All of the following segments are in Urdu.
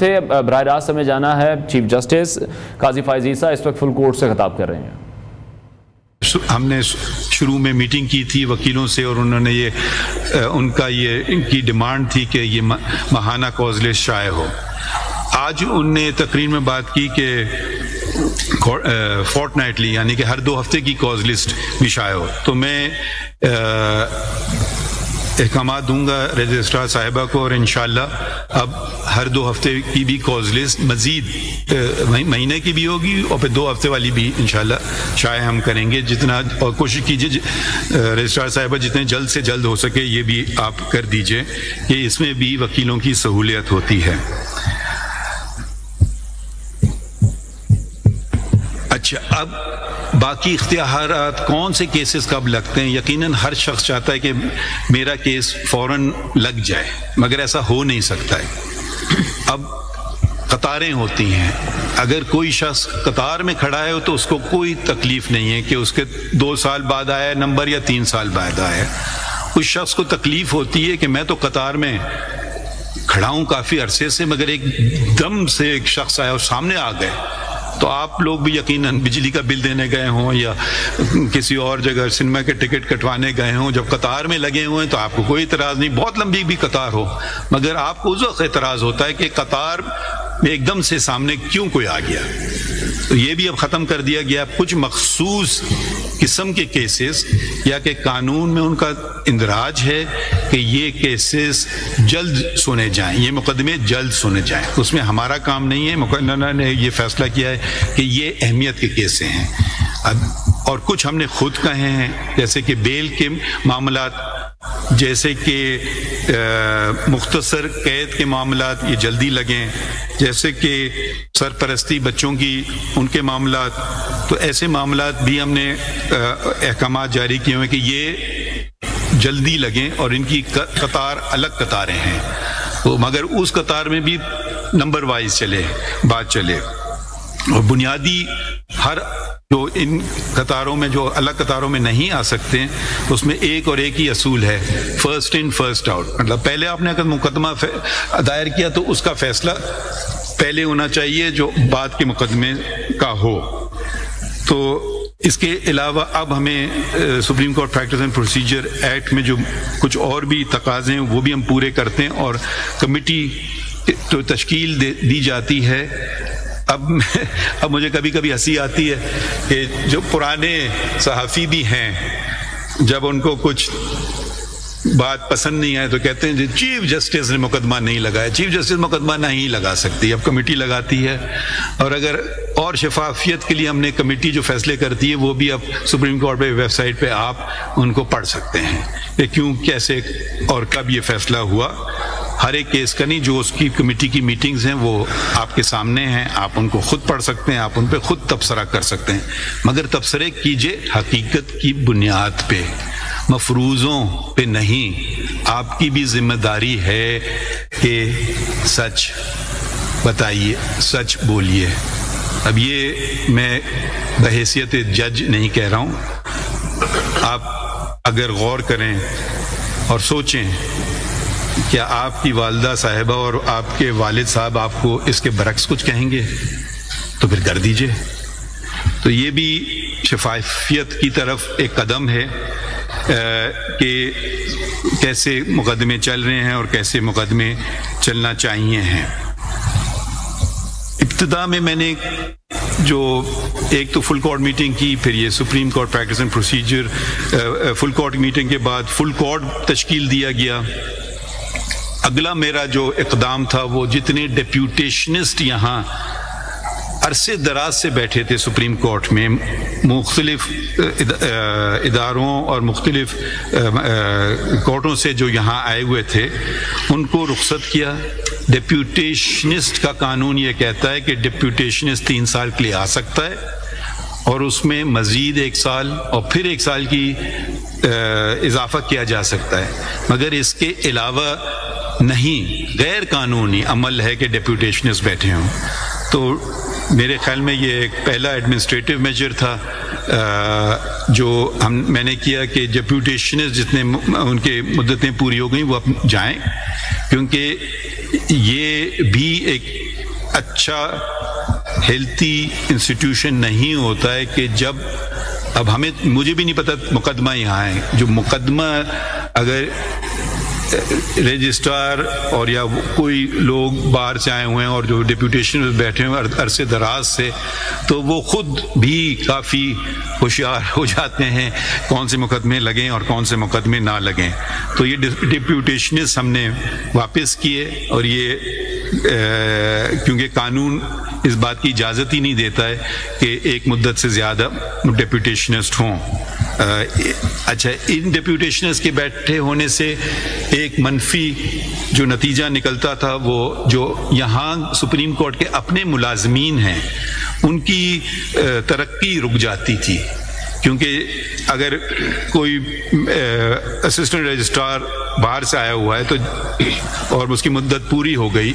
سے براہ راست ہمیں جانا ہے چیف جسٹس قاضی فائز عیسیٰ اس وقت فل کورٹ سے خطاب کر رہے ہیں. ہم نے شروع میں میٹنگ کی تھی وکیلوں سے اور انہوں نے ان کی ڈیمانڈ تھی کہ یہ ماہانہ کاز لسٹ شائع ہو. آج ان نے تقریر میں بات کی کہ فورٹ نائٹلی یعنی کہ ہر 2 ہفتے کی کاز لسٹ بھی شائع ہو. تو میں احکامات دوں گا رجسٹرار صاحبہ کو اور انشاءاللہ اب ہر 2 ہفتے کی بھی کاز لسٹ مزید مہینے کی بھی ہوگی اور پھر 2 ہفتے والی بھی انشاءاللہ شائع ہم کریں گے. جتنا اور کوشش کیجیے رجسٹرار صاحبہ جتنے جلد سے جلد ہو سکے یہ بھی آپ کر دیجئے کہ اس میں بھی وکیلوں کی سہولیت ہوتی ہے. اچھا اب باقی اختیارات کون سے کیسز کب لگتے ہیں؟ یقیناً ہر شخص چاہتا ہے کہ میرا کیس فوراً لگ جائے مگر ایسا ہو نہیں سکتا ہے. اب قطاریں ہوتی ہیں. اگر کوئی شخص قطار میں کھڑا ہے تو اس کو کوئی تکلیف نہیں ہے کہ اس کے 2 سال بعد آیا نمبر یا 3 سال بعد آیا. اس شخص کو تکلیف ہوتی ہے کہ میں تو قطار میں کھڑا ہوں کافی عرصے سے مگر ایک دم سے ایک شخص آیا اور سامنے آ گئے. تو آپ لوگ بھی یقیناً بجلی کا بل دینے گئے ہوں یا کسی اور جگہ سنیما کے ٹکٹ کٹوانے گئے ہوں جب قطار میں لگے ہوئے ہیں تو آپ کو کوئی اعتراض نہیں بہت لمبی بھی قطار ہو مگر آپ کو اس وقت اعتراض ہوتا ہے کہ قطار میں ایک دم سے سامنے کیوں کوئی آ گیا. تو یہ بھی اب ختم کر دیا گیا. کچھ مخصوص قسم کے کیسز یا کہ قانون میں ان کا اندراج ہے کہ یہ کیسز جلد سنے جائیں یہ مقدمے جلد سنے جائیں. اس میں ہمارا کام نہیں ہے. مقررہ نے یہ فیصلہ کیا ہے کہ یہ اہمیت کے کیسز ہیں. اور کچھ ہم نے خود کہے ہیں جیسے کہ بیل کے معاملات جیسے کہ مختصر قید کے معاملات یہ جلدی لگیں جیسے کہ سرپرستی بچوں کی ان کے معاملات. تو ایسے معاملات بھی ہم نے احکامات جاری کیے ہوئے کہ یہ جلدی لگیں اور ان کی قطار الگ قطاریں ہیں تو مگر اس قطار میں بھی نمبر وائز چلے بات چلے. اور بنیادی ہر جو ان قطاروں میں جو الگ قطاروں میں نہیں آ سکتے اس میں ایک ہی اصول ہے فرسٹ ان فرسٹ آؤٹ. مطلب پہلے آپ نے اگر مقدمہ دائر کیا تو اس کا فیصلہ پہلے ہونا چاہیے جو بعد کے مقدمے کا ہو. تو اس کے علاوہ اب ہمیں supreme court practice and procedure act میں جو کچھ اور بھی تقاضے ہیں وہ بھی ہم پورے کرتے ہیں اور کمیٹی تو تشکیل دی جاتی ہے. اب مجھے کبھی کبھی ہنسی آتی ہے کہ جو پرانے صحافی بھی ہیں جب ان کو کچھ بات پسند نہیں آئے تو کہتے ہیں چیف جسٹس نے مقدمہ نہیں لگایا. چیف جسٹس مقدمہ نہیں لگا سکتی اب کمیٹی لگاتی ہے. اور اگر اور شفافیت کے لیے ہم نے کمیٹی جو فیصلے کرتی ہے وہ بھی اب سپریم کورٹ پہ ویب سائٹ پہ آپ ان کو پڑھ سکتے ہیں کہ کیوں کیسے اور کب یہ فیصلہ ہوا. ہر ایک کیس کا نہیں جو اس کی کمیٹی کی میٹنگز ہیں وہ آپ کے سامنے ہیں آپ ان کو خود پڑھ سکتے ہیں آپ ان پہ خود تبصرہ کر سکتے ہیں مگر تبصرے کیجئے حقیقت کی بنیاد پہ مفروضوں پہ نہیں. آپ کی بھی ذمہ داری ہے کہ سچ بتائیے سچ بولیے. اب یہ میں بحیثیت جج نہیں کہہ رہا ہوں. آپ اگر غور کریں اور سوچیں کیا آپ کی والدہ صاحبہ اور آپ کے والد صاحب آپ کو اس کے برعکس کچھ کہیں گے تو پھر کر دیجئے. تو یہ بھی شفافیت کی طرف ایک قدم ہے کہ کیسے مقدمے چل رہے ہیں اور کیسے مقدمے چلنا چاہیے ہیں. ابتدا میں نے جو ایک تو فل کورٹ میٹنگ کی پھر یہ supreme court practice and procedure full court meeting کے بعد فل کورٹ تشکیل دیا گیا. اگلا میرا جو اقدام تھا وہ جتنے ڈیپیوٹیشنسٹ یہاں عرصے دراز سے بیٹھے تھے سپریم کورٹ میں مختلف اداروں اور مختلف کورٹوں سے جو یہاں آئے ہوئے تھے ان کو رخصت کیا. ڈیپیوٹیشنسٹ کا قانون یہ کہتا ہے کہ ڈیپیوٹیشنسٹ 3 سال کے لیے آ سکتا ہے اور اس میں مزید 1 سال اور پھر 1 سال کی اضافہ کیا جا سکتا ہے مگر اس کے علاوہ نہیں. غیر قانونی عمل ہے کہ ڈیپیوٹیشنسٹ بیٹھے ہوں. تو میرے خیال میں یہ ایک پہلا ایڈمنسٹریٹو میجر تھا جو میں نے کیا کہ ڈیپیوٹیشنسٹ جتنے ان کے مدتیں پوری ہو گئیں وہ اب جائیں کیونکہ یہ بھی ایک اچھا ہیلتھی انسٹیٹیوشن نہیں ہوتا ہے کہ جب اب مجھے بھی نہیں پتہ مقدمہ یہاں ہے، جو مقدمہ اگر رجسٹرار اور یا کوئی لوگ باہر سے آئے ہوئے ہیں اور جو ڈپوٹیشن بیٹھے ہوئے عرصے دراز سے، تو وہ خود بھی کافی ہوشیار ہو جاتے ہیں کون سے مقدمے لگیں اور کون سے مقدمے نہ لگیں. تو یہ ڈپوٹیشنز ہم نے واپس کیے، اور یہ کیونکہ قانون اس بات کی اجازت ہی نہیں دیتا ہے کہ ایک مدت سے زیادہ ڈپوٹیشنسٹ ہوں. اچھا، ان ڈپوٹیشنز کے بیٹھے ہونے سے ایک منفی جو نتیجہ نکلتا تھا، وہ جو یہاں سپریم کورٹ کے اپنے ملازمین ہیں ان کی ترقی رک جاتی تھی، کیونکہ اگر کوئی اسسٹنٹ رجسٹرار باہر سے آیا ہوا ہے تو اور اس کی مدت پوری ہو گئی،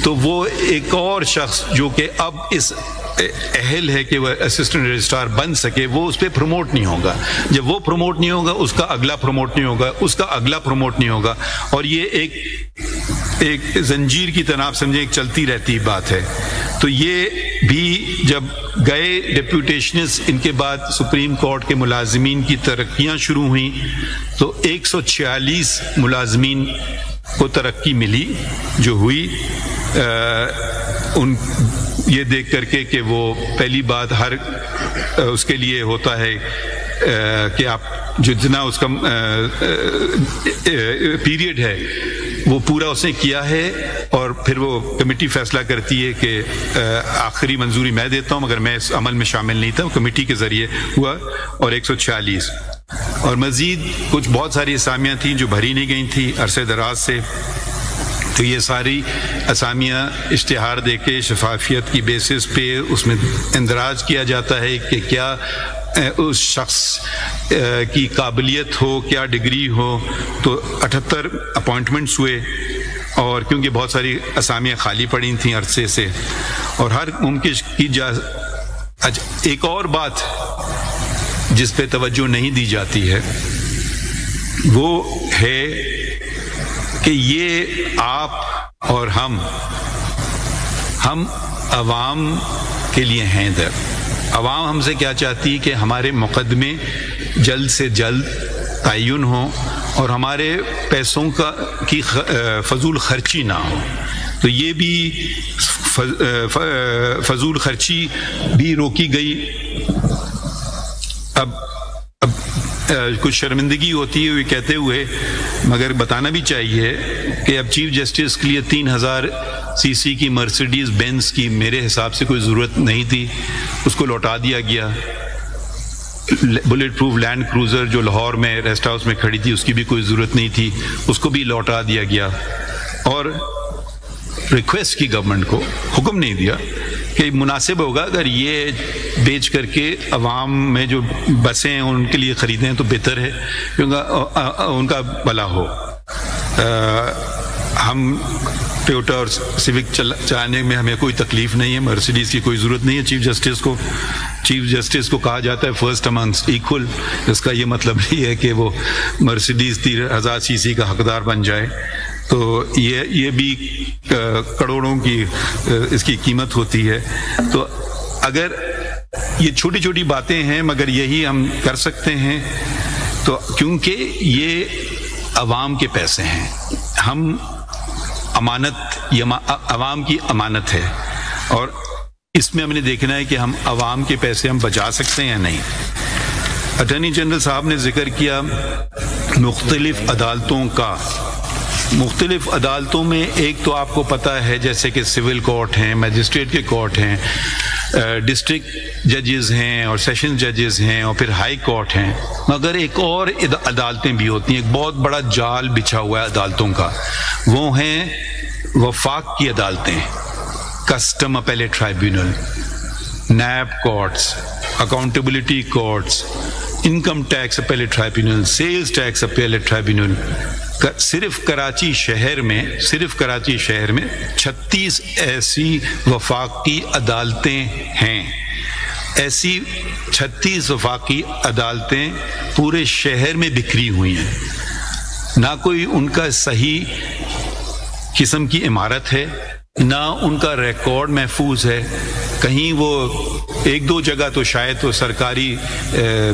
تو وہ ایک اور شخص جو کہ اب اس اہل ہے کہ وہ اسسٹنٹ رجسٹرار بن سکے، وہ اس پہ پروموٹ نہیں ہوگا. جب وہ پروموٹ نہیں ہوگا، اس کا اگلا پروموٹ نہیں ہوگا، اس کا اگلا پروموٹ نہیں ہوگا، اور یہ ایک زنجیر کی طرح آپ سمجھیں ایک چلتی رہتی بات ہے. تو یہ بھی جب گئے ڈپوٹیشنز، ان کے بعد سپریم کورٹ کے ملازمین کی ترقیاں شروع ہوئیں، تو 146 ملازمین کو ترقی ملی جو ہوئی. ان یہ دیکھ کر کے کہ وہ پہلی بات ہر اس کے لیے ہوتا ہے کہ آپ جتنا اس کا پیریڈ ہے وہ پورا اس نے کیا ہے، اور پھر وہ کمیٹی فیصلہ کرتی ہے کہ آخری منظوری میں دیتا ہوں، مگر میں اس عمل میں شامل نہیں تھا، کمیٹی کے ذریعے ہوا. اور 146 اور مزید کچھ بہت ساری اسامیاں تھیں جو بھری نہیں گئی تھیں عرصے دراز سے. تو یہ ساری اسامیاں اشتہار دے کے شفافیت کی بیسس پہ اس میں اندراج کیا جاتا ہے کہ کیا اس شخص کی قابلیت ہو، کیا ڈگری ہو. تو 78 اپوائنٹمنٹس ہوئے، اور کیونکہ بہت ساری اسامیاں خالی پڑی تھیں عرصے سے، اور ہر ممکن کی اچھا، ایک اور بات جس پہ توجہ نہیں دی جاتی ہے وہ ہے کہ یہ آپ اور ہم عوام کے لیے ہیں. عوام ہم سے کیا چاہتی ہے کہ ہمارے مقدمے جلد سے جلد تعین ہوں اور ہمارے پیسوں کی فضول خرچی نہ ہو. تو یہ بھی فضول خرچی بھی روکی گئی. اب کچھ شرمندگی ہوتی ہے یہ کہتے ہوئے، مگر بتانا بھی چاہیے کہ اب چیف جسٹس کے لیے 3000 سی سی کی مرسیڈیز بینز کی میرے حساب سے کوئی ضرورت نہیں تھی، اس کو لوٹا دیا گیا. بلٹ پروف لینڈ کروزر جو لاہور میں ریسٹ ہاؤس میں کھڑی تھی اس کی بھی کوئی ضرورت نہیں تھی، اس کو بھی لوٹا دیا گیا. اور ریکویسٹ کی گورنمنٹ کو، حکم نہیں دیا کہ مناسب ہوگا اگر یہ بیچ کر کے عوام میں جو بسیں ہیں ان کے لیے خریدیں تو بہتر ہے، کیونکہ ان کا بھلا ہو. ہم ٹویوٹا اور سیوک چلانے میں ہمیں کوئی تکلیف نہیں ہے، مرسیڈیز کی کوئی ضرورت نہیں ہے. چیف جسٹس کو کہا جاتا ہے فرسٹ امنگسٹ ایکول، اس کا یہ مطلب نہیں ہے کہ وہ مرسیڈیز 3000 سی سی کا حقدار بن جائے. تو یہ بھی کروڑوں کی اس کی قیمت ہوتی ہے. تو اگر یہ چھوٹی چھوٹی باتیں ہیں مگر یہی ہم کر سکتے ہیں، تو کیونکہ یہ عوام کے پیسے ہیں، ہم امانت، یہ عوام کی امانت ہے، اور اس میں ہم نے دیکھنا ہے کہ ہم عوام کے پیسے ہم بچا سکتے ہیں یا نہیں. اٹارنی جنرل صاحب نے ذکر کیا مختلف عدالتوں کا. مختلف عدالتوں میں ایک تو آپ کو پتہ ہے جیسے کہ سول کورٹ ہیں، میجسٹریٹ کے کورٹ ہیں، ڈسٹرکٹ ججز ہیں اور سیشن ججز ہیں، اور پھر ہائی کورٹ ہیں. مگر ایک اور عدالتیں بھی ہوتی ہیں، ایک بہت بڑا جال بچھا ہوا ہے عدالتوں کا، وہ ہیں وفاق کی عدالتیں، custom appellate tribunal, NAB courts, accountability courts, income tax appellate tribunal, sales tax appellate tribunal. صرف کراچی شہر میں 36 ایسی وفاقی عدالتیں ہیں. ایسی 36 وفاقی عدالتیں پورے شہر میں بکھری ہوئی ہیں. نہ کوئی ان کا صحیح قسم کی عمارت ہے، نہ ان کا ریکارڈ محفوظ ہے. کہیں وہ ایک دو جگہ تو شاید وہ سرکاری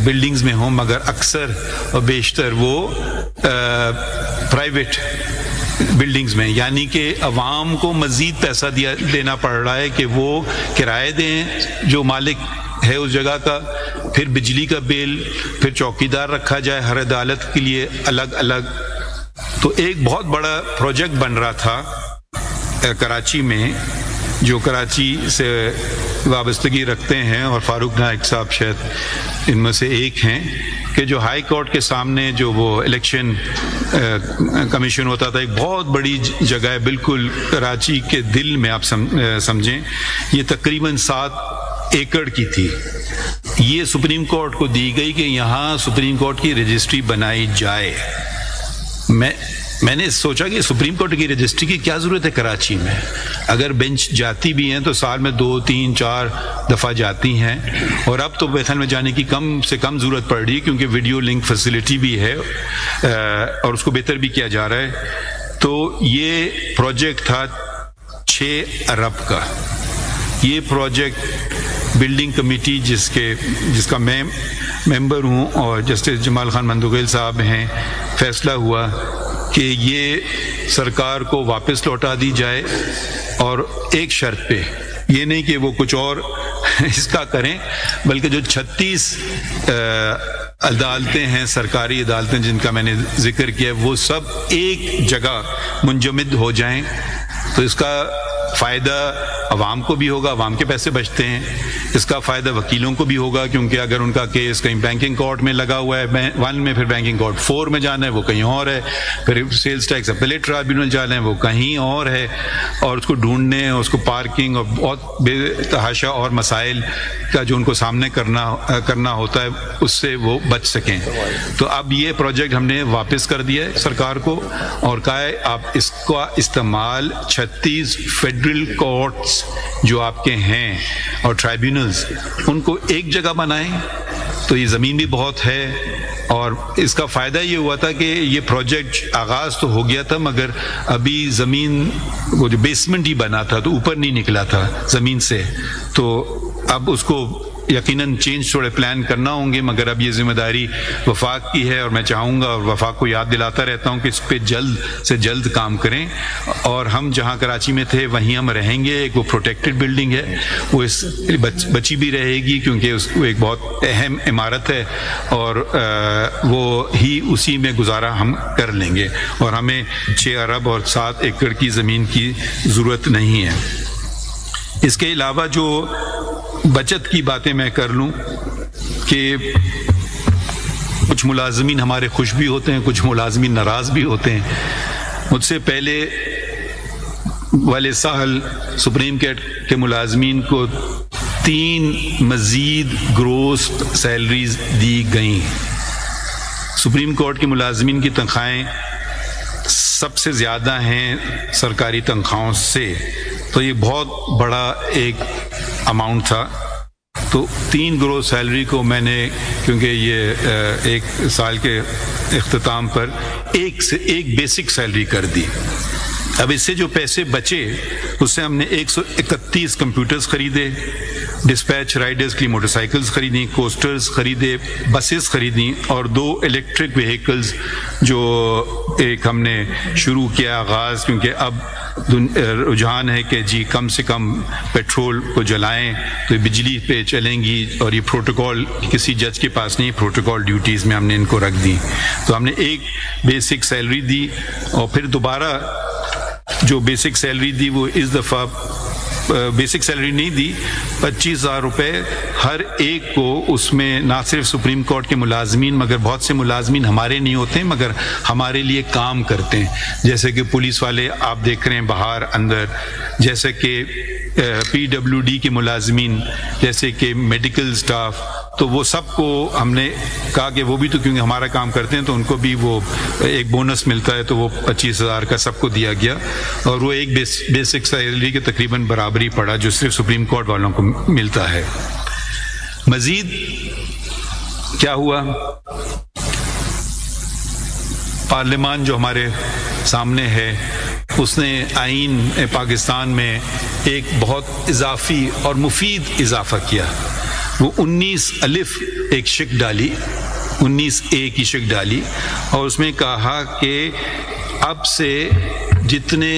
بلڈنگز میں ہوں، مگر اکثر اور بیشتر وہ پرائیویٹ بلڈنگز میں، یعنی کہ عوام کو مزید پیسہ دینا پڑ رہا ہے کہ وہ کرایہ دیں جو مالک ہے اس جگہ کا، پھر بجلی کا بل، پھر چوکیدار رکھا جائے ہر عدالت کے لیے الگ الگ. تو ایک بہت بڑا پروجیکٹ بن رہا تھا کراچی میں، جو کراچی سے وابستگی رکھتے ہیں، اور فاروق نائک صاحب شاید ان میں سے ایک ہیں، کہ جو ہائی کورٹ کے سامنے جو وہ الیکشن کمیشن ہوتا تھا، ایک بہت بڑی جگہ ہے بالکل کراچی کے دل میں، آپ سمجھیں یہ تقریباً 7 ایکڑ کی تھی. یہ سپریم کورٹ کو دی گئی کہ یہاں سپریم کورٹ کی رجسٹری بنائی جائے. میں نے سوچا کہ سپریم کورٹ کی رجسٹری کی کیا ضرورت ہے کراچی میں؟ اگر بینچ جاتی بھی ہیں تو سال میں 2 3 4 دفعہ جاتی ہیں، اور اب تو بیت میں جانے کی کم سے کم ضرورت پڑ رہی ہے کیونکہ ویڈیو لنک فیسلٹی بھی ہے اور اس کو بہتر بھی کیا جا رہا ہے. تو یہ پروجیکٹ تھا 6 ارب کا. یہ پروجیکٹ بلڈنگ کمیٹی جس کا میں ممبر ہوں اور جسٹس جمال خان مندوغیل صاحب ہیں، فیصلہ ہوا کہ یہ سرکار کو واپس لوٹا دی جائے، اور ایک شرط پہ، یہ نہیں کہ وہ کچھ اور اس کا کریں، بلکہ جو 36 عدالتیں ہیں، سرکاری عدالتیں جن کا میں نے ذکر کیا، وہ سب ایک جگہ منجمد ہو جائیں. تو اس کا فائدہ عوام کو بھی ہوگا، عوام کے پیسے بچتے ہیں. اس کا فائدہ وکیلوں کو بھی ہوگا، کیونکہ اگر ان کا کیس کہیں بینکنگ کورٹ میں لگا ہوا ہے 1 میں، پھر بینکنگ کورٹ 4 میں جانا ہے، وہ کہیں اور ہے، پھر سیلز ٹیکس اپیلیٹ ٹرائبیونل جانا ہے، وہ کہیں اور ہے، اور اس کو ڈھونڈنے، اس کو پارکنگ اور بہت بے تحاشا اور مسائل کا جو ان کو سامنے کرنا ہوتا ہے، اس سے وہ بچ سکیں. تو اب یہ پروجیکٹ ہم نے واپس کر دیا ہے سرکار کو، اور کہا ہے آپ اس کا استعمال 36 فیڈرل کورٹس جو آپ کے ہیں اور ٹرائبیونلز، ان کو ایک جگہ بنائیں. تو یہ زمین بھی بہت ہے، اور اس کا فائدہ یہ ہوا تھا کہ یہ پروجیکٹ آغاز تو ہو گیا تھا، مگر ابھی زمین وہ جو بیسمنٹ ہی بنا تھا تو اوپر نہیں نکلا تھا زمین سے. تو اب اس کو یقیناً چینج تھوڑے پلان کرنا ہوں گے، مگر اب یہ ذمہ داری وفاق کی ہے، اور میں چاہوں گا اور وفاق کو یاد دلاتا رہتا ہوں کہ اس پہ جلد سے جلد کام کریں. اور ہم جہاں کراچی میں تھے وہیں ہم رہیں گے. ایک وہ پروٹیکٹڈ بلڈنگ ہے، وہ اس بچی بھی رہے گی کیونکہ اس ایک بہت اہم عمارت ہے، اور وہ ہی اسی میں گزارا ہم کر لیں گے، اور ہمیں 6 ارب اور 7 ایکڑ کی زمین کی ضرورت نہیں ہے. اس کے علاوہ جو بچت کی باتیں میں کر لوں کہ کچھ ملازمین ہمارے خوش بھی ہوتے ہیں، کچھ ملازمین ناراض بھی ہوتے ہیں. مجھ سے پہلے والے سال سپریم کورٹ کے ملازمین کو 3 مزید گروس سیلریز دی گئیں. سپریم کورٹ کے ملازمین کی تنخواہیں سب سے زیادہ ہیں سرکاری تنخواہوں سے، تو یہ بہت بڑا ایک اماؤنٹ تھا. تو 3 گروس سیلری کو میں نے، کیونکہ یہ ایک سال کے اختتام پر ایک بیسک سیلری کر دی. اب اس سے جو پیسے بچے اس سے ہم نے 131 کمپیوٹرز خریدے، ڈسپیچ رائڈرز کی موٹر سائیکلز خریدیں، کوسٹرز خریدے، بسز خریدیں، اور 2 الیکٹرک وہیکلز جو ایک ہم نے شروع کیا آغاز، کیونکہ اب رجحان ہے کہ جی کم سے کم پیٹرول کو جلائیں تو بجلی پہ چلیں گی، اور یہ پروٹوکول کسی جج کے پاس نہیں، پروٹوکول ڈیوٹیز میں ہم نے ان کو رکھ دی. تو ہم نے ایک بیسک سیلری دی، اور پھر دوبارہ جو بیسک سیلری دی وہ اس دفعہ بیسک سیلری نہیں دی، 25,000 روپے ہر ایک کو. اس میں نہ صرف سپریم کورٹ کے ملازمین، مگر بہت سے ملازمین ہمارے نہیں ہوتے مگر ہمارے لیے کام کرتے ہیں، جیسے کہ پولیس والے آپ دیکھ رہے ہیں باہر اندر، جیسے کہ PWD کے ملازمین، جیسے کہ میڈیکل سٹاف. تو وہ سب کو ہم نے کہا کہ وہ بھی تو کیونکہ ہمارا کام کرتے ہیں تو ان کو بھی وہ ایک بونس ملتا ہے، تو وہ 25,000 کا سب کو دیا گیا، اور وہ ایک بیسک سیلری کے تقریباً برابری پڑا جو صرف سپریم کورٹ والوں کو ملتا ہے. مزید کیا ہوا؟ پارلیمان جو ہمارے سامنے ہے اس نے آئین پاکستان میں ایک بہت اضافی اور مفید اضافہ کیا. وہ 19 الف ایک شک ڈالی، 19A کی شک ڈالی، اور اس میں کہا کہ اب سے جتنے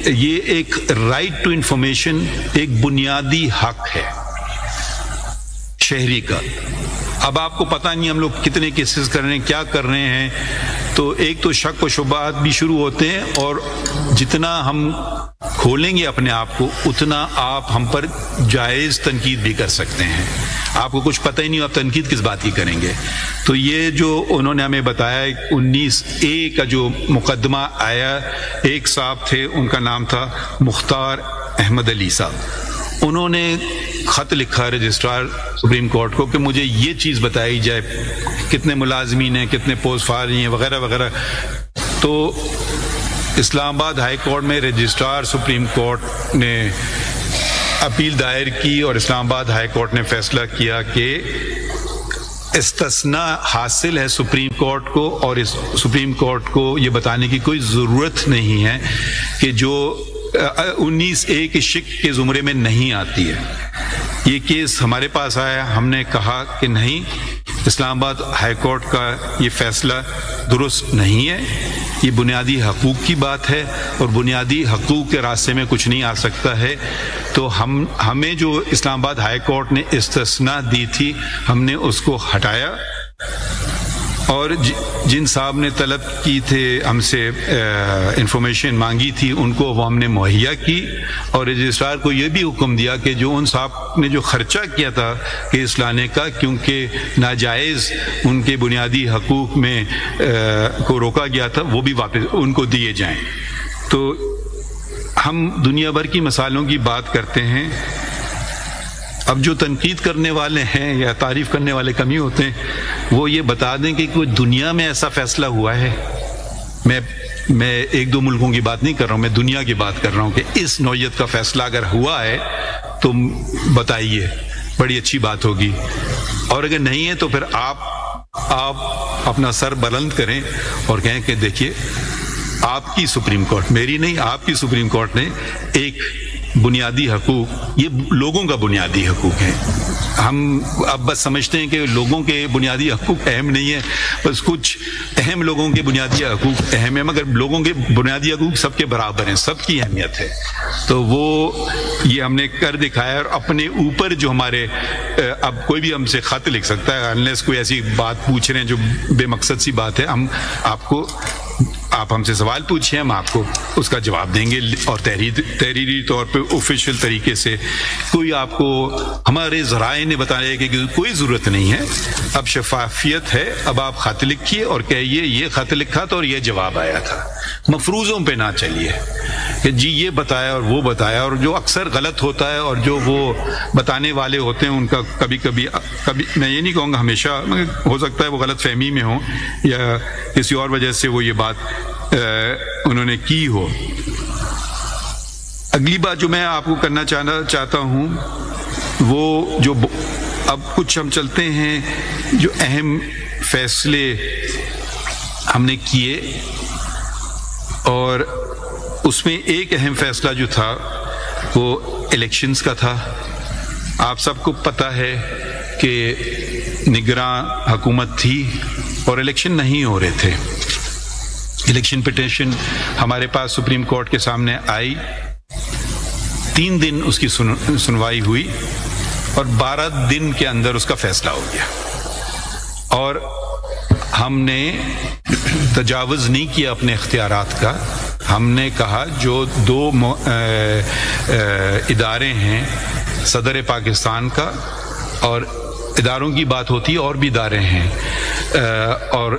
یہ ایک رائٹ ٹو انفارمیشن ایک بنیادی حق ہے شہری کا. اب آپ کو پتہ نہیں ہم لوگ کتنے کیسز کر رہے ہیں، کیا کر رہے ہیں، تو ایک تو شک و شبہات بھی شروع ہوتے ہیں، اور جتنا ہم کھولیں گے اپنے آپ کو اتنا آپ ہم پر جائز تنقید بھی کر سکتے ہیں. آپ کو کچھ پتہ ہی نہیں، آپ تنقید کس بات کی کریں گے. تو یہ جو انہوں نے ہمیں بتایا 19A کا جو مقدمہ آیا، ایک صاحب تھے ان کا نام تھا مختار احمد علی صاحب، انہوں نے خط لکھا رجسٹرار سپریم کورٹ کو کہ مجھے یہ چیز بتائی جائے، کتنے ملازمین ہیں، کتنے پوسٹ فاری ہیں وغیرہ وغیرہ. تو اسلام آباد ہائی کورٹ میں رجسٹرار سپریم کورٹ نے اپیل دائر کی، اور اسلام آباد ہائی کورٹ نے فیصلہ کیا کہ استثناء حاصل ہے سپریم کورٹ کو، اور اس سپریم کورٹ کو یہ بتانے کی کوئی ضرورت نہیں ہے کہ جو 19A کے شک کے زمرے میں نہیں آتی ہے. یہ کیس ہمارے پاس آیا، ہم نے کہا کہ نہیں، اسلام آباد ہائی کورٹ کا یہ فیصلہ درست نہیں ہے، یہ بنیادی حقوق کی بات ہے، اور بنیادی حقوق کے راستے میں کچھ نہیں آ سکتا ہے. تو ہمیں جو اسلام آباد ہائی کورٹ نے استثناء دی تھی ہم نے اس کو ہٹایا، اور جن صاحب نے طلب کی تھے ہم سے انفارمیشن مانگی تھی ان کو وہ ہم نے مہیا کی، اور رجسٹرار کو یہ بھی حکم دیا کہ جو ان صاحب نے جو خرچہ کیا تھا کیس لانے کا، کیونکہ ناجائز ان کے بنیادی حقوق میں کو روکا گیا تھا، وہ بھی واپس ان کو دیے جائیں. تو ہم دنیا بھر کی مسائلوں کی بات کرتے ہیں. اب جو تنقید کرنے والے ہیں یا تعریف کرنے والے کم ہی ہوتے ہیں، وہ یہ بتا دیں کہ کوئی دنیا میں ایسا فیصلہ ہوا ہے. میں ایک دو ملکوں کی بات نہیں کر رہا ہوں، میں دنیا کی بات کر رہا ہوں کہ اس نوعیت کا فیصلہ اگر ہوا ہے تو بتائیے، بڑی اچھی بات ہوگی. اور اگر نہیں ہے تو پھر آپ اپنا سر بلند کریں اور کہیں کہ دیکھیے آپ کی سپریم کورٹ، میری نہیں، آپ کی سپریم کورٹ نے ایک بنیادی حقوق، یہ لوگوں کا بنیادی حقوق ہے. ہم اب بس سمجھتے ہیں کہ لوگوں کے بنیادی حقوق اہم نہیں ہے، بس کچھ اہم لوگوں کے بنیادی حقوق اہم ہیں، مگر لوگوں کے بنیادی حقوق سب کے برابر ہیں، سب کی اہمیت ہے. تو وہ یہ ہم نے کر دکھایا، اور اپنے اوپر جو ہمارے اب کوئی بھی ہم سے خط لکھ سکتا ہے، انلیس کوئی ایسی بات پوچھ رہے ہیں جو بے مقصد سی بات ہے، آپ ہم سے سوال پوچھیں، ہم آپ کو اس کا جواب دیں گے، اور تحریری طور پہ آفیشیل طریقے سے. کوئی آپ کو ہمارے ذرائع نے بتایا کہ کوئی ضرورت نہیں ہے، اب شفافیت ہے، اب آپ خط لکھیے اور کہیے یہ خط لکھا تھا اور یہ جواب آیا تھا. مفروضوں پہ نہ چلیے کہ جی یہ بتایا اور وہ بتایا، اور جو اکثر غلط ہوتا ہے، اور جو وہ بتانے والے ہوتے ہیں ان کا کبھی میں یہ نہیں کہوں گا ہمیشہ، ہو سکتا ہے وہ غلط فہمی میں ہوں یا کسی اور وجہ سے وہ یہ بات انہوں نے کی ہو. اگلی بات جو میں آپ کو کرنا چاہتا ہوں وہ جو اب کچھ ہم چلتے ہیں جو اہم فیصلے ہم نے کیے، اور اس میں ایک اہم فیصلہ جو تھا وہ الیکشنز کا تھا. آپ سب کو پتہ ہے کہ نگراں حکومت تھی اور الیکشن نہیں ہو رہے تھے. الیکشن پٹیشن ہمارے پاس سپریم کورٹ کے سامنے آئی، 3 دن اس کی سنوائی ہوئی، اور 12 دن کے اندر اس کا فیصلہ ہو گیا. اور ہم نے تجاوز نہیں کیا اپنے اختیارات کا. ہم نے کہا جو 2 ادارے ہیں، صدر پاکستان کا، اور اداروں کی بات ہوتی ہے اور بھی ادارے ہیں، اور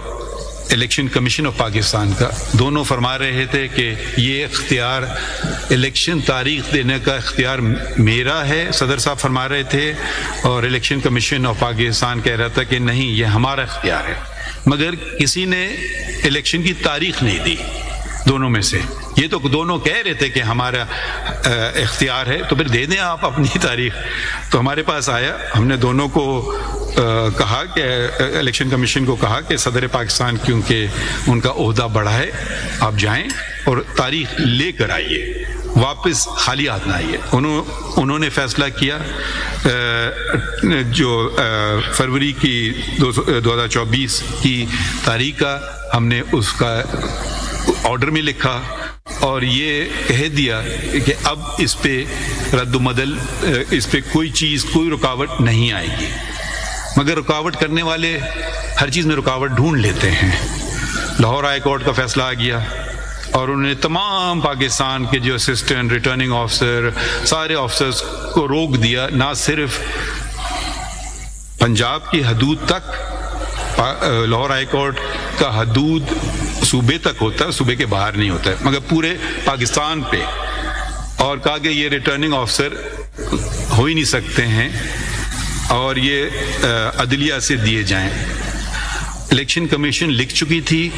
الیکشن کمیشن آف پاکستان کا، دونوں فرما رہے تھے کہ یہ اختیار الیکشن تاریخ دینے کا اختیار میرا ہے، صدر صاحب فرما رہے تھے، اور الیکشن کمیشن آف پاکستان کہہ رہا تھا کہ نہیں یہ ہمارا اختیار ہے. مگر کسی نے الیکشن کی تاریخ نہیں دی دونوں میں سے. یہ تو دونوں کہہ رہے تھے کہ ہمارا اختیار ہے، تو پھر دے دیں آپ اپنی تاریخ. تو ہمارے پاس آیا، ہم نے دونوں کو کہا کہ الیکشن کمیشن کو کہا کہ صدر پاکستان کیونکہ ان کا عہدہ بڑا ہے، آپ جائیں اور تاریخ لے کر آئیے، واپس خالی ہاتھ نہ آئیے۔ انہوں نے فیصلہ کیا جو فروری کی 2024 کی تاریخ کا، ہم نے اس کا آرڈر میں لکھا اور یہ کہہ دیا کہ اب اس پہ رد و بدل، اس پہ کوئی رکاوٹ نہیں آئے گی، مگر رکاوٹ کرنے والے ہر چیز میں رکاوٹ ڈھونڈ لیتے ہیں۔ لاہور ہائی کورٹ کا فیصلہ آ گیا اور انہوں نے تمام پاکستان کے جو اسسٹنٹ ریٹرننگ آفیسر، سارے آفیسرز کو روک دیا، نہ صرف پنجاب کی حدود تک، لاہور ہائی کورٹ کا حدود صوبے تک ہوتا ہے، صوبے کے باہر نہیں ہوتا ہے، مگر پورے پاکستان پہ، اور کہا کہ یہ ریٹرننگ آفیسر ہو ہی نہیں سکتے ہیں اور یہ عدلیہ سے دیے جائیں۔ الیکشن کمیشن لکھ چکی تھی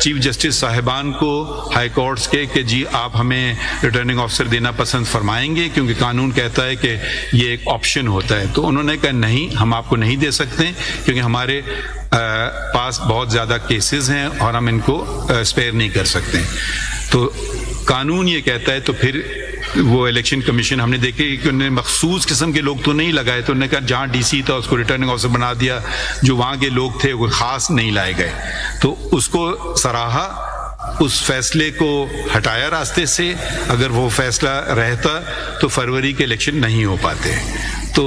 چیف جسٹس صاحبان کو ہائی کورٹس کے کہ جی آپ ہمیں ریٹرننگ آفیسر دینا پسند فرمائیں گے کیونکہ قانون کہتا ہے کہ یہ ایک آپشن ہوتا ہے، تو انہوں نے کہا نہیں، ہم آپ کو نہیں دے سکتے کیونکہ ہمارے پاس بہت زیادہ کیسز ہیں اور ہم ان کو اسپیئر نہیں کر سکتے۔ تو قانون یہ کہتا ہے، تو پھر وہ الیکشن کمیشن ہم نے دیکھے کہ انہوں نے مخصوص قسم کے لوگ تو نہیں لگائے، تو انہوں نے کہا جہاں ڈی سی تھا اس کو ریٹرننگ آفیسر بنا دیا، جو وہاں کے لوگ تھے وہ خاص نہیں لائے گئے، تو اس کو سراہا، اس فیصلے کو ہٹایا راستے سے۔ اگر وہ فیصلہ رہتا تو فروری کے الیکشن نہیں ہو پاتے۔ تو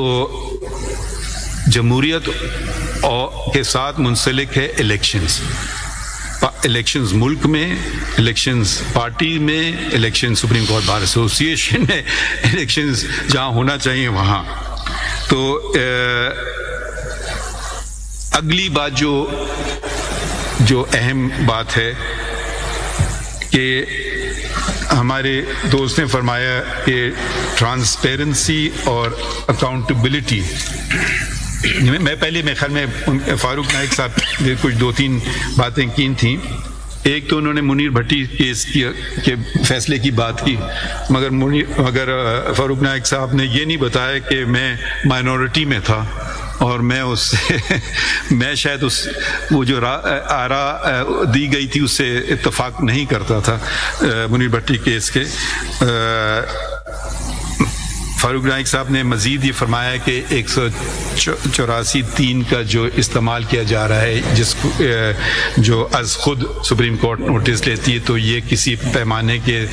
جمہوریت کے ساتھ منسلک ہے الیکشنز ملک میں، الیکشنز پارٹی میں، election supreme court bar association میں، الیکشنز جہاں ہونا چاہیے وہاں۔ تو اگلی بات جو اہم بات ہے کہ ہمارے دوست نے فرمایا کہ ٹرانسپیرنسی اور اکاؤنٹیبلٹی، میں پہلے میرے خیال میں فاروق نائک صاحب نے کچھ 2-3 باتیں کی تھیں۔ ایک تو انہوں نے منیر بھٹی کیس کے فیصلے کی بات کی، مگر فاروق نائک صاحب نے یہ نہیں بتایا کہ میں مائنورٹی میں تھا اور میں اس سے میں شاید وہ جو آرا دی گئی تھی اس سے اتفاق نہیں کرتا تھا منیر بھٹی کیس کے۔ فاروق نائک صاحب نے مزید یہ فرمایا کہ 184(3) کا جو استعمال کیا جا رہا ہے، جو از خود سپریم کورٹ نوٹس لیتی ہے، تو یہ کسی پیمانے کے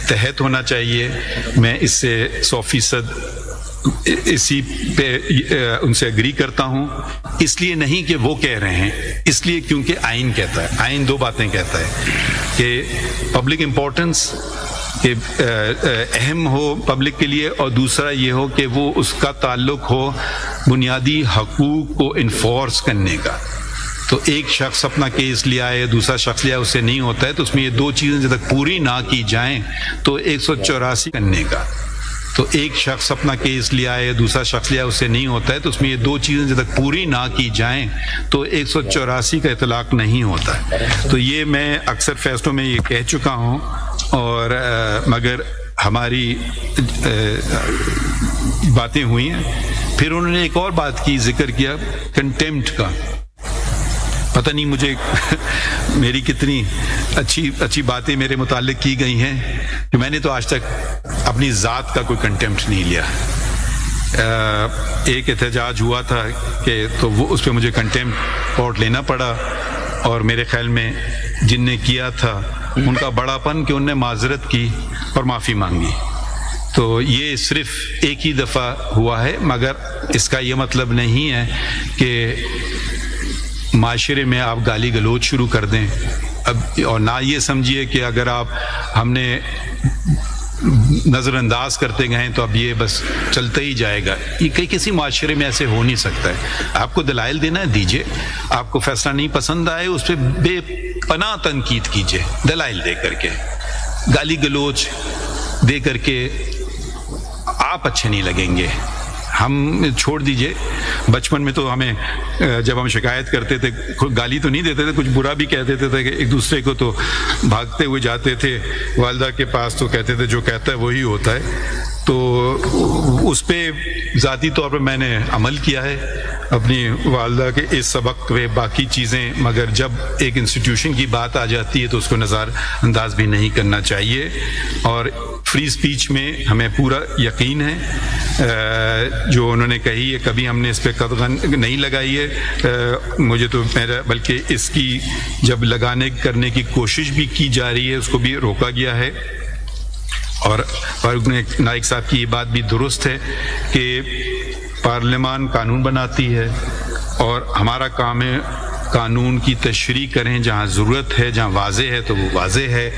تحت ہونا چاہیے۔ میں اس سے 100% اسی پہ ان سے اگری کرتا ہوں، اس لیے نہیں کہ وہ کہہ رہے ہیں، اس لیے کیونکہ آئین کہتا ہے، آئین 2 باتیں کہتا ہے کہ پبلک امپورٹنس، کہ اہم ہو پبلک کے لیے، اور دوسرا یہ ہو کہ وہ اس کا تعلق ہو بنیادی حقوق کو انفورس کرنے کا۔ تو ایک شخص اپنا کیس لے آئے، دوسرا شخص لے آئے، اس سے نہیں ہوتا ہے، تو اس میں یہ 2 چیزیں جب تک پوری نہ کی جائیں تو 184 کرنے کا، تو ایک شخص اپنا کیس لے آئے، دوسرا شخص لے آئے، اس سے نہیں ہوتا ہے، تو اس میں یہ 2 چیزیں جب تک پوری نہ کی جائیں تو 184 کا اطلاق نہیں ہوتا ہے۔ تو یہ میں اکثر فیصلوں میں یہ کہہ چکا ہوں، اور مگر ہماری باتیں ہوئی ہیں۔ پھر انہوں نے ایک اور بات کی، ذکر کیا کنٹیمپٹ کا۔ پتہ نہیں مجھے میری کتنی اچھی باتیں میرے متعلق کی گئی ہیں کہ میں نے تو آج تک اپنی ذات کا کوئی کنٹیمپٹ نہیں لیا۔ ایک احتجاج ہوا تھا کہ تو وہ اس پہ مجھے کنٹیمپٹ کورٹ لینا پڑا، اور میرے خیال میں جن نے کیا تھا ان کا بڑا پن کہ انہوں نے معذرت کی اور معافی مانگی۔ تو یہ صرف ایک ہی دفعہ ہوا ہے، مگر اس کا یہ مطلب نہیں ہے کہ معاشرے میں آپ گالی گلوچ شروع کر دیں، اور نہ یہ سمجھیے کہ اگر ہم نے نظر انداز کرتے گئے تو اب یہ بس چلتا ہی جائے گا۔ یہ کسی معاشرے میں ایسے ہو نہیں سکتا ہے۔ آپ کو دلائل دینا ہے، دیجئے۔ آپ کو فیصلہ نہیں پسند آئے، اس پہ بے پناہ تنقید کیجئے، دلائل دے کر کے، گالی گلوچ دے کر کے آپ اچھے نہیں لگیں گے۔ ہم چھوڑ دیجئے، بچپن میں تو ہمیں جب ہم شکایت کرتے تھے گالی تو نہیں دیتے تھے، کچھ برا بھی کہہ دیتے تھے کہ ایک دوسرے کو، تو بھاگتے ہوئے جاتے تھے والدہ کے پاس، تو کہتے تھے جو کہتا ہے وہی ہوتا ہے۔ تو اس پہ ذاتی طور پر میں نے عمل کیا ہے اپنی والدہ کے اس سبق پہ، باقی چیزیں، مگر جب ایک انسٹیٹیوشن کی بات آ جاتی ہے تو اس کو نظر انداز بھی نہیں کرنا چاہیے. اور فری اسپیچ میں ہمیں پورا یقین ہے، جو انہوں نے کہی ہے کبھی ہم نے اس پہ قدغن نہیں لگائی ہے. مجھے تو میرا بلکہ اس کی جب لگانے کرنے کی کوشش بھی کی جا رہی ہے اس کو بھی روکا گیا ہے. اور فاروق نائک صاحب کی یہ بات بھی درست ہے کہ پارلیمان قانون بناتی ہے اور ہمارا کام ہے قانون کی تشریح کریں، جہاں ضرورت ہے، جہاں واضح ہے تو وہ واضح ہے،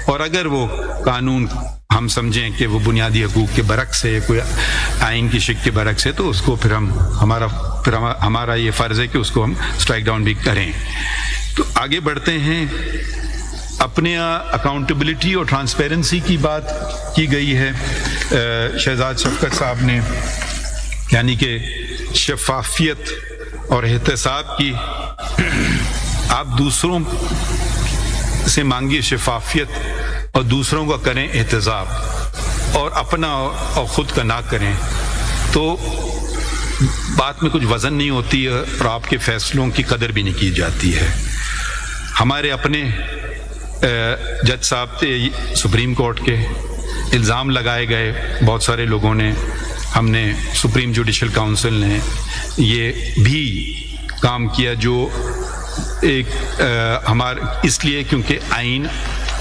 اور اگر وہ قانون ہم سمجھیں کہ وہ بنیادی حقوق کے برعکس ہے، کوئی آئین کی شک کے برعکس ہے، تو اس کو پھر ہمارا یہ فرض ہے کہ اس کو ہم اسٹرائک ڈاؤن بھی کریں. تو آگے بڑھتے ہیں. اپنے اکاؤنٹیبلٹی اور ٹرانسپیرنسی کی بات کی گئی ہے شہزاد شفقت صاحب نے، یعنی کہ شفافیت اور احتساب کی. آپ دوسروں سے مانگیے شفافیت اور دوسروں کا کریں احتساب، اور اپنا اور خود کا نہ کریں، تو بات میں کچھ وزن نہیں ہوتی ہے اور آپ کے فیصلوں کی قدر بھی نہیں کی جاتی ہے. ہمارے اپنے جج صاحب تھے سپریم کورٹ کے، الزام لگائے گئے بہت سارے لوگوں نے، ہم نے سپریم جوڈیشل کاؤنسل نے یہ بھی کام کیا جو ایک اس لیے کیونکہ آئین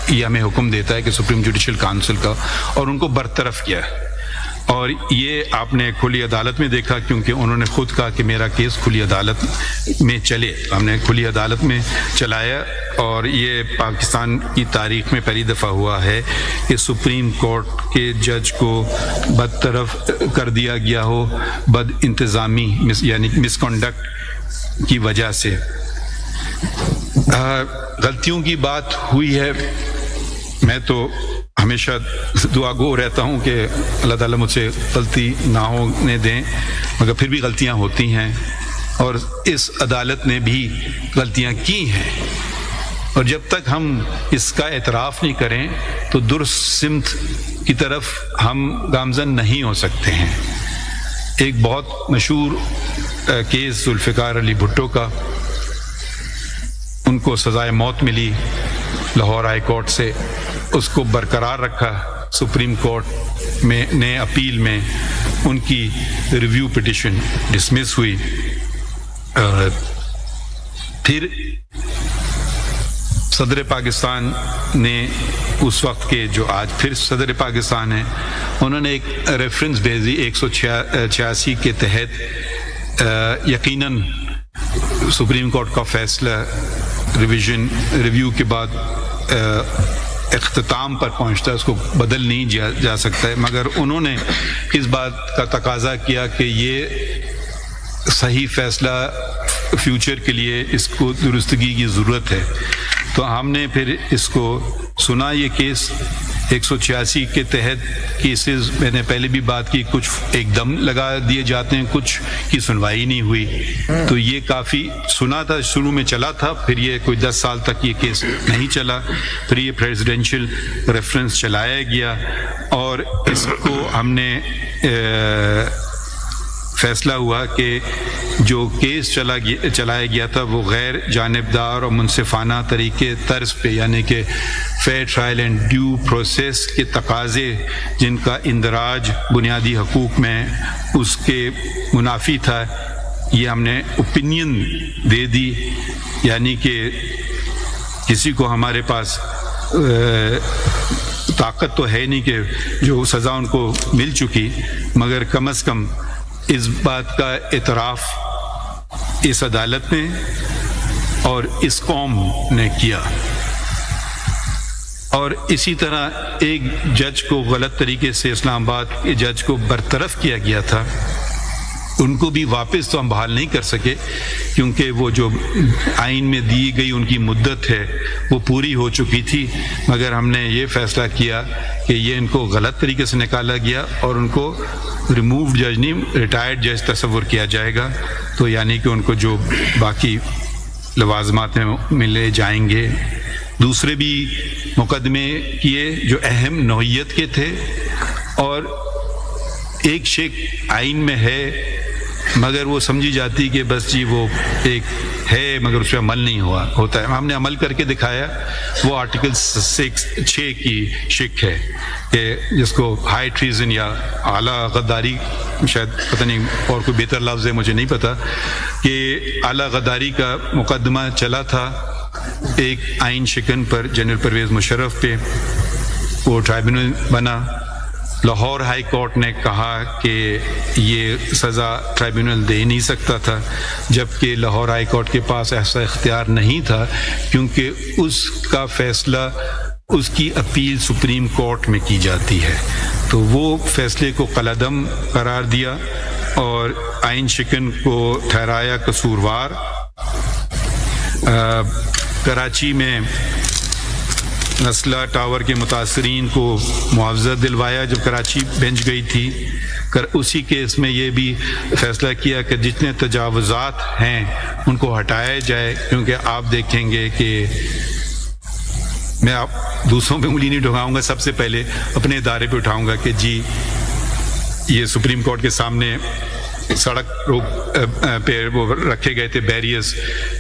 یہ ہمیں حکم دیتا ہے کہ سپریم جوڈیشل کاؤنسل کا، اور ان کو برطرف کیا. اور یہ آپ نے کھلی عدالت میں دیکھا، کیونکہ انہوں نے خود کہا کہ میرا کیس کھلی عدالت میں چلے، ہم نے کھلی عدالت میں چلایا. اور یہ پاکستان کی تاریخ میں پہلی دفعہ ہوا ہے کہ سپریم کورٹ کے جج کو برطرف کر دیا گیا ہو بد انتظامی یعنی مس کنڈکٹ کی وجہ سے. غلطیوں کی بات ہوئی ہے، میں تو ہمیشہ دعا گو رہتا ہوں کہ اللہ تعالیٰ مجھ سے غلطی نہ ہونے دیں، مگر پھر بھی غلطیاں ہوتی ہیں، اور اس عدالت نے بھی غلطیاں کی ہیں. اور جب تک ہم اس کا اعتراف نہیں کریں تو درست سمت کی طرف ہم گامزن نہیں ہو سکتے ہیں. ایک بہت مشہور کیس ذوالفقار علی بھٹو کا، ان کو سزائے موت ملی لاہور ہائی کورٹ سے، اس کو برقرار رکھا. سپریم کورٹ میں نے اپیل میں ان کی ریویو پٹیشن ڈسمس ہوئی. پھر صدر پاکستان نے اس وقت کے جو آج پھر صدر پاکستان ہیں، انہوں نے ایک ریفرنس بھیجی 186 کے تحت. یقیناً سپریم کورٹ کا فیصلہ ریویو کے بعد اختتام پر پہنچتا ہے، اس کو بدل نہیں جا سکتا ہے، مگر انہوں نے اس بات کا تقاضا کیا کہ یہ صحیح فیصلہ فیوچر کے لیے اس کو درستگی کی ضرورت ہے. تو ہم نے پھر اس کو سنا. یہ کیس 186 کے تحت کیسز میں نے پہلے بھی بات کی، کچھ ایک دم لگا دیے جاتے ہیں، کچھ کی سنوائی نہیں ہوئی. تو یہ کافی سنا تھا، شروع میں چلا تھا، پھر یہ کوئی 10 سال تک یہ کیس نہیں چلا، پھر یہ پریزیڈینشل ریفرنس چلایا گیا، اور اس کو ہم نے فیصلہ ہوا کہ جو کیس چلایا گیا تھا وہ غیر جانبدار اور منصفانہ طریقے طرز پہ، یعنی کہ fair trial and due process کے تقاضے جن کا اندراج بنیادی حقوق میں اس کے منافی تھا، یہ ہم نے اوپینین دے دی. یعنی کہ کسی کو ہمارے پاس طاقت تو ہے نہیں کہ جو سزا ان کو مل چکی، مگر کم از کم اس بات کا اعتراف اس عدالت نے اور اس قوم نے کیا. اور اسی طرح ایک جج کو غلط طریقے سے اسلام آباد کے جج کو برطرف کیا گیا تھا، ان کو بھی واپس تو ہم بحال نہیں کر سکے، کیونکہ وہ جو آئین میں دی گئی ان کی مدت ہے وہ پوری ہو چکی تھی. مگر ہم نے یہ فیصلہ کیا کہ یہ ان کو غلط طریقے سے نکالا گیا اور ان کو ریمووڈ جج نہیں ریٹائرڈ جج تصور کیا جائے گا. تو یعنی کہ ان کو جو باقی لوازمات میں ملے جائیں گے. دوسرے بھی مقدمے کیے جو اہم نوعیت کے تھے، اور ایک شک آئین میں ہے مگر وہ سمجھی جاتی کہ بس جی وہ ایک ہے مگر اس پہ عمل نہیں ہوتا ہے. ہم نے عمل کر کے دکھایا. وہ آرٹیکل 6 کی شک ہے کہ جس کو ہائی ٹریزن یا اعلیٰ غداری، شاید پتہ نہیں اور کوئی بہتر لفظ ہے مجھے نہیں پتہ، کہ اعلیٰ غداری کا مقدمہ چلا تھا ایک آئین شکن پر جنرل پرویز مشرف پہ. وہ ٹرائبیونل بنا. لاہور ہائی کورٹ نے کہا کہ یہ سزا ٹرائبیونل دے نہیں سکتا تھا، جبکہ لاہور ہائی کورٹ کے پاس ایسا اختیار نہیں تھا کیونکہ اس کا فیصلہ اس کی اپیل سپریم کورٹ میں کی جاتی ہے. تو وہ فیصلے کو قلعدم قرار دیا اور آئین شکن کو ٹھہرایا قصوروار. کراچی میں نسلہ ٹاور کے متاثرین کو معاوضہ دلوایا جب کراچی بینچ گئی تھی. اسی کیس میں یہ بھی فیصلہ کیا کہ جتنے تجاوزات ہیں ان کو ہٹایا جائے، کیونکہ آپ دیکھیں گے کہ میں آپ دوسروں پہ انگلی نہیں ڈھکاؤں گا، سب سے پہلے اپنے ادارے پہ اٹھاؤں گا کہ جی یہ سپریم کورٹ کے سامنے سڑک پہ وہ رکھے گئے تھے بیریئرز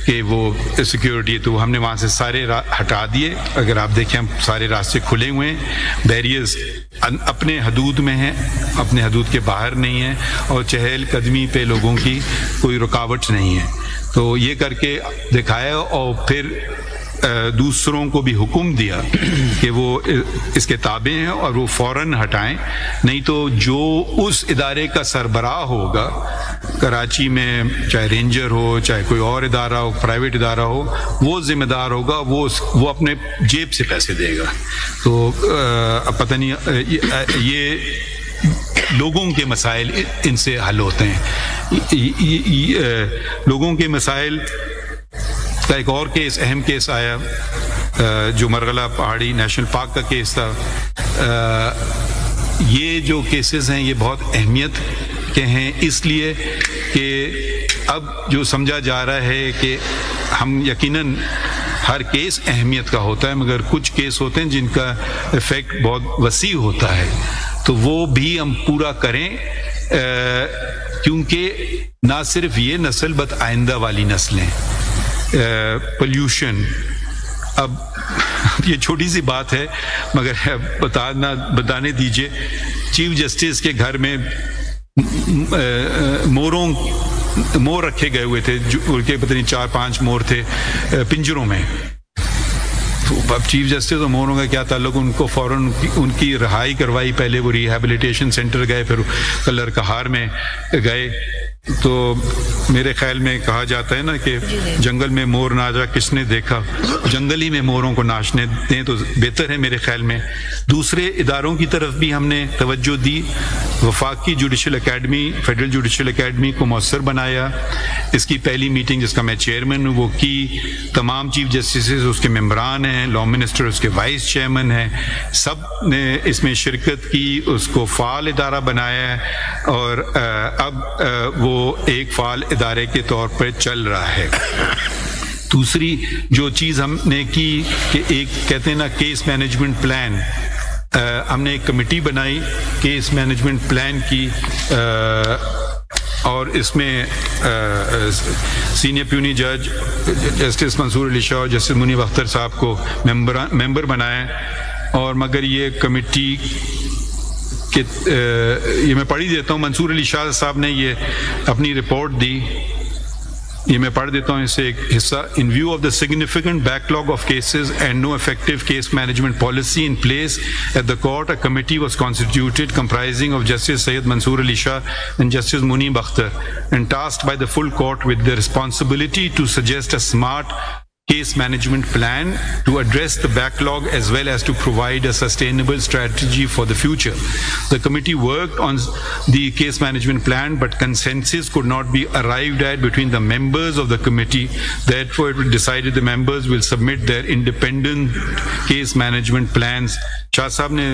کہ وہ سیکیورٹی، تو ہم نے وہاں سے سارے ہٹا دیے. اگر آپ دیکھیں سارے راستے کھلے ہوئے ہیں، بیریئرز اپنے حدود میں ہیں، اپنے حدود کے باہر نہیں ہیں، اور چہل قدمی پہ لوگوں کی کوئی رکاوٹ نہیں ہے. تو یہ کر کے دکھایا اور پھر دوسروں کو بھی حکم دیا کہ وہ اس کے تابع ہیں اور وہ فوراً ہٹائیں، نہیں تو جو اس ادارے کا سربراہ ہوگا کراچی میں، چاہے رینجر ہو چاہے کوئی اور ادارہ ہو، پرائیویٹ ادارہ ہو، وہ ذمہ دار ہوگا، وہ اپنے جیب سے پیسے دے گا. تو پتہ نہیں یہ لوگوں کے مسائل ان سے حل ہوتے ہیں. لوگوں کے مسائل کا ایک اور کیس، اہم کیس آیا جو مرغلہ پہاڑی نیشنل پارک کا کیس تھا. یہ جو کیسز ہیں یہ بہت اہمیت کے ہیں، اس لیے کہ اب جو سمجھا جا رہا ہے کہ ہم یقیناً ہر کیس اہمیت کا ہوتا ہے مگر کچھ کیس ہوتے ہیں جن کا ایفیکٹ بہت وسیع ہوتا ہے، تو وہ بھی ہم پورا کریں، کیونکہ نہ صرف یہ نسل بلکہ آئندہ والی نسلیں. پولیوشن، اب یہ چھوٹی سی بات ہے مگر بتانے دیجئے. چیف جسٹس کے گھر میں مور رکھے گئے ہوئے تھے، ان کے پتہ نہیں 4-5 مور تھے پنجروں میں. تو اب چیف جسٹس اور موروں کا کیا تعلق؟ ان کو فوراً ان کی رہائی کروائی. پہلے وہ ریہیبلیٹیشن سینٹر گئے، پھر کلر کہار میں گئے. تو میرے خیال میں کہا جاتا ہے نا کہ جنگل میں مور ناچا کس نے دیکھا، جنگل ہی میں موروں کو ناچنے دیں تو بہتر ہے میرے خیال میں. دوسرے اداروں کی طرف بھی ہم نے توجہ دی. وفاقی judicial academy, federal judicial academy کو مؤثر بنایا. اس کی پہلی میٹنگ جس کا میں چیئرمین ہوں وہ کی. تمام چیف جسٹسز اس کے ممبران ہیں، لا منسٹر اس کے وائس چیئرمین ہیں، سب نے اس میں شرکت کی، اس کو فعال ادارہ بنایا ہے اور اب وہ ایک فعال ادارے کے طور پر چل رہا ہے. دوسری جو چیز ہم نے کی کہ ایک کہتے ہیں نا کیس مینجمنٹ پلان، ہم نے ایک کمیٹی بنائی کیس مینجمنٹ پلان کی، اور اس میں سینئر پیونی جج جسٹس منصور علی شاہ اور جسٹس منیب اختر صاحب کو ممبر بنایا. اور مگر یہ کمیٹی کہ یہ میں پڑھ ہی دیتا ہوں. منصور علی شاہ صاحب نے یہ اپنی رپورٹ دی، یہ میں پڑھ دیتا ہوں اس سے ایک حصہ. In view of the significant backlog of cases and no effective case management policy in place at the court, a committee was constituted comprising of Justice Syed Mansoor Ali Shah and Justice Munib Akhtar and tasked by the full court with the responsibility to suggest a smart case management plan to address the backlog as well as to provide a sustainable strategy for the future. The committee worked on the case management plan, but consensus could not be arrived at between the members of the committee. Therefore, it was decided the members will submit their independent case management plans. شاہ صاحب نے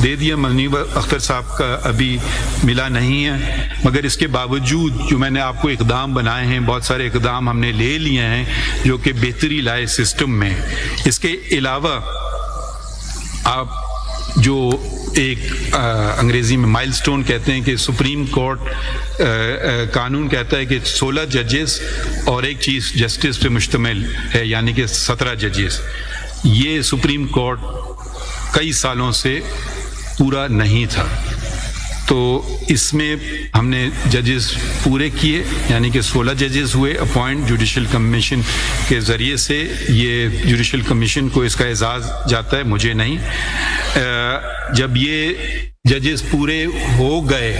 دے دیا، منیب اختر صاحب کا ابھی ملا نہیں ہے، مگر اس کے باوجود جو میں نے آپ کو اقدام بنائے ہیں، بہت سارے اقدام ہم نے لے لیے ہیں جو کہ بہتری لائے سسٹم میں. اس کے علاوہ آپ جو ایک انگریزی میں مائل سٹون کہتے ہیں کہ سپریم کورٹ قانون کہتا ہے کہ 16 ججز اور ایک چیف جسٹس پہ مشتمل ہے، یعنی کہ 17 ججز. یہ سپریم کورٹ کئی سالوں سے پورا نہیں تھا، تو اس میں ہم نے ججز پورے کیے، یعنی کہ 16 ججز ہوئے اپوائنٹ جوڈیشل کمیشن کے ذریعے سے. یہ جوڈیشل کمیشن کو اس کا اعزاز جاتا ہے، مجھے نہیں. جب یہ ججز پورے ہو گئے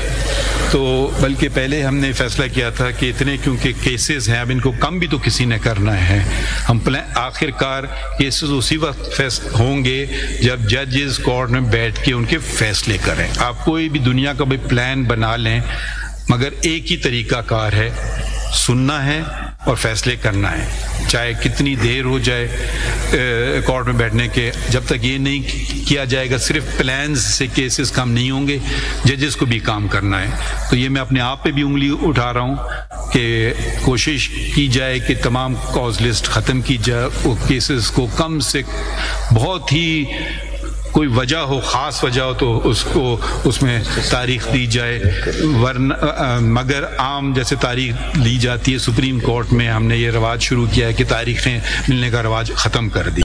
تو بلکہ پہلے ہم نے فیصلہ کیا تھا کہ اتنے کیونکہ کیسز ہیں، اب ان کو کم بھی تو کسی نے کرنا ہے. ہم آخر کار کیسز اسی وقت ہوں گے جب ججز کورٹ میں بیٹھ کے ان کے فیصلے کریں. آپ کوئی بھی دنیا کا بھی پلان بنا لیں، مگر ایک ہی طریقہ کار ہے، سننا ہے اور فیصلے کرنا ہے، چاہے کتنی دیر ہو جائے کورٹ میں بیٹھنے کے. جب تک یہ نہیں کیا جائے گا صرف پلانز سے کیسز کم نہیں ہوں گے، ججز کو بھی کام کرنا ہے. تو یہ میں اپنے آپ پہ بھی انگلی اٹھا رہا ہوں کہ کوشش کی جائے کہ تمام کاز لسٹ ختم کی جائے، وہ کیسز کو کم سے بہت ہی کوئی وجہ ہو، خاص وجہ ہو تو اس کو اس میں تاریخ دی جائے، ورنہ مگر عام جیسے تاریخ لی جاتی ہے سپریم کورٹ میں، ہم نے یہ رواج شروع کیا ہے کہ تاریخیں ملنے کا رواج ختم کر دی.